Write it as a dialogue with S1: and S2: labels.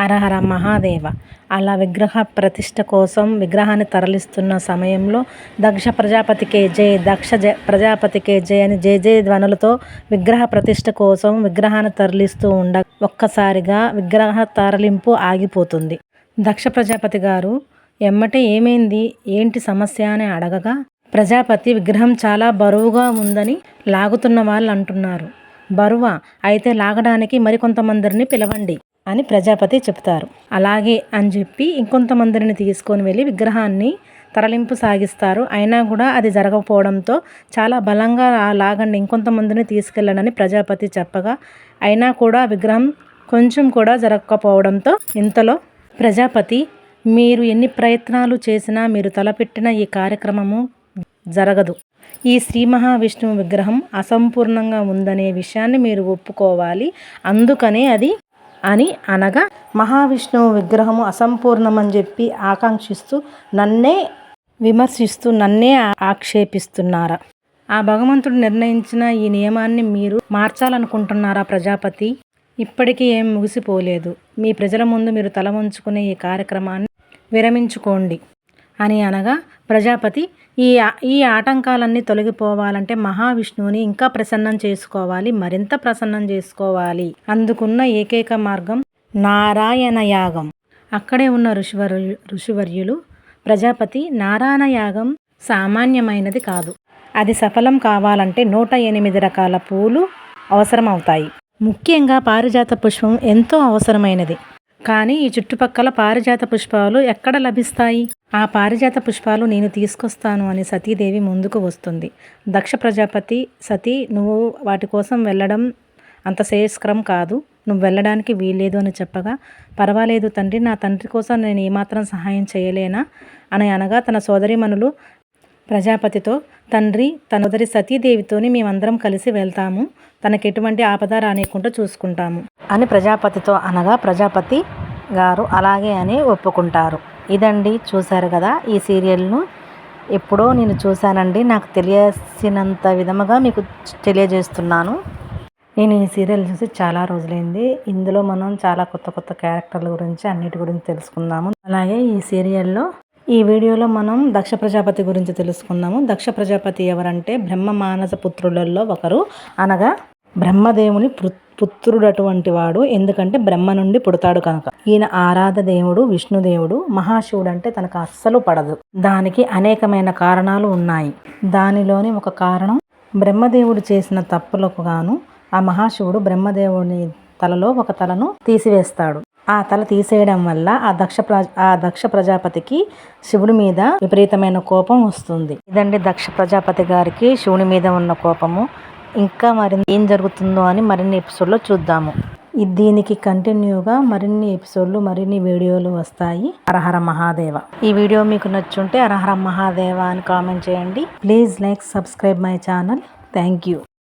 S1: హరహర మహాదేవ. అలా విగ్రహ ప్రతిష్ఠ కోసం విగ్రహాన్ని తరలిస్తున్న సమయంలో దక్ష ప్రజాపతికే జై, ప్రజాపతికే జై అని జయ జయ ధ్వనులతో విగ్రహ ప్రతిష్ఠ కోసం విగ్రహాన్ని తరలిస్తూ ఒక్కసారిగా విగ్రహ తరలింపు ఆగిపోతుంది. దక్ష ప్రజాపతి గారు ఎమ్మటే ఏమైంది, ఏంటి సమస్య అని అడగగా, ప్రజాపతి విగ్రహం చాలా బరువుగా ఉందని లాగుతున్న వాళ్ళు అంటున్నారు. బరువా? అయితే లాగడానికి మరికొంతమందిని పిలవండి అని ప్రజాపతి చెప్తారు. అలాగే అని చెప్పి ఇంకొంతమందిని తీసుకొని వెళ్ళి విగ్రహాన్ని తరలింపు సాగిస్తారు. అయినా కూడా అది జరగకపోవడంతో చాలా బలంగా లాగండి, ఇంకొంతమందిని తీసుకెళ్ళనని ప్రజాపతి చెప్పగా, అయినా కూడా విగ్రహం కొంచెం కూడా జరగకపోవడంతో ఇంతలో ప్రజాపతి, మీరు ఎన్ని ప్రయత్నాలు చేసినా మీరు తలపెట్టిన ఈ కార్యక్రమము జరగదు. ఈ శ్రీ మహావిష్ణువు విగ్రహం అసంపూర్ణంగా ఉందనే విషయాన్ని మీరు ఒప్పుకోవాలి. అందుకనే అది అని అనగా, మహావిష్ణువు విగ్రహము అసంపూర్ణమని చెప్పి ఆకాంక్షిస్తూ నన్నే విమర్శిస్తూ నన్నే ఆక్షేపిస్తున్నారా? ఆ భగవంతుడు నిర్ణయించిన ఈ నియమాన్ని మీరు మార్చాలనుకుంటున్నారా ప్రజాపతి? ఇప్పటికీ ఏం ముగిసిపోలేదు. మీ ప్రజల ముందు మీరు తల వంచుకునే ఈ కార్యక్రమాన్ని విరమించుకోండి అని అనగా, ప్రజాపతి ఈ ఆటంకాలన్నీ తొలగిపోవాలంటే మహావిష్ణువుని ఇంకా ప్రసన్నం చేసుకోవాలి, మరింత ప్రసన్నం చేసుకోవాలి. అందుకున్న ఏకైక మార్గం నారాయణ యాగం. అక్కడే ఉన్న ఋషివర్యులు, ప్రజాపతి, నారాయణ యాగం సామాన్యమైనది కాదు. అది సఫలం కావాలంటే 108 రకాల పూలు అవసరమవుతాయి. ముఖ్యంగా పారిజాత పుష్పం ఎంతో అవసరమైనది. కానీ ఈ చుట్టుపక్కల పారిజాత పుష్పాలు ఎక్కడ లభిస్తాయి? ఆ పారిజాత పుష్పాలు నేను తీసుకొస్తాను అని సతీదేవి ముందుకు వస్తుంది. దక్ష ప్రజాపతి, సతీ, నువ్వు వాటి కోసం వెళ్ళడం అంత శ్రేయస్కరం కాదు, నువ్వు వెళ్ళడానికి వీల్లేదు అని చెప్పగా, పర్వాలేదు తండ్రి, నా తండ్రి కోసం నేను ఏమాత్రం సహాయం చేయలేనా అని అనగా, తన సోదరిమణులు ప్రజాపతితో, తండ్రి తన సోదరి సతీదేవితోని మేమందరం కలిసి వెళ్తాము, తనకి ఎటువంటి ఆపద రానియకుండా చూసుకుంటాము అని ప్రజాపతితో అనగా, ప్రజాపతి గారు అలాగే అని ఒప్పుకుంటారు. ఇదండి, చూశారు కదా ఈ సీరియల్ను. ఎప్పుడో నేను చూశానండి, నాకు తెలియసినంత విధముగా మీకు తెలియజేస్తున్నాను. నేను ఈ సీరియల్ చూసి చాలా రోజులైంది. ఇందులో మనం చాలా కొత్త కొత్త క్యారెక్టర్ల గురించి అన్నిటి గురించి తెలుసుకుందాము. అలాగే ఈ సీరియల్లో ఈ వీడియోలో మనం దక్ష ప్రజాపతి గురించి తెలుసుకుందాము. దక్ష ప్రజాపతి ఎవరంటే బ్రహ్మ మానస పుత్రులలో ఒకరు, అనగా బ్రహ్మదేవుని పుత్రుడటువంటి వాడు. ఎందుకంటే బ్రహ్మ నుండి పుడతాడు కనుక. ఈయన ఆరాధ దేవుడు విష్ణుదేవుడు. మహాశివుడు అంటే తనకు అస్సలు పడదు. దానికి అనేకమైన కారణాలు ఉన్నాయి. దానిలోని ఒక కారణం, బ్రహ్మదేవుడు చేసిన తప్పులకు గాను ఆ మహాశివుడు బ్రహ్మదేవుని తలలో ఒక తలను తీసివేస్తాడు. ఆ తల తీసేయడం వల్ల ఆ దక్ష ప్రజాపతికి శివుడి మీద విపరీతమైన కోపం వస్తుంది. ఇదండి దక్ష ప్రజాపతి గారికి శివుని మీద ఉన్న కోపము. ఇంకా మరిన్ని ఏం జరుగుతుందో అని మరిన్ని ఎపిసోడ్లో చూద్దాము. దీనికి కంటిన్యూగా మరిన్ని ఎపిసోడ్లు, మరిన్ని వీడియోలు వస్తాయి. హరహర మహాదేవ. ఈ వీడియో మీకు నచ్చుంటే హరహర మహాదేవ అని కామెంట్ చేయండి. Please like, subscribe my channel. Thank you.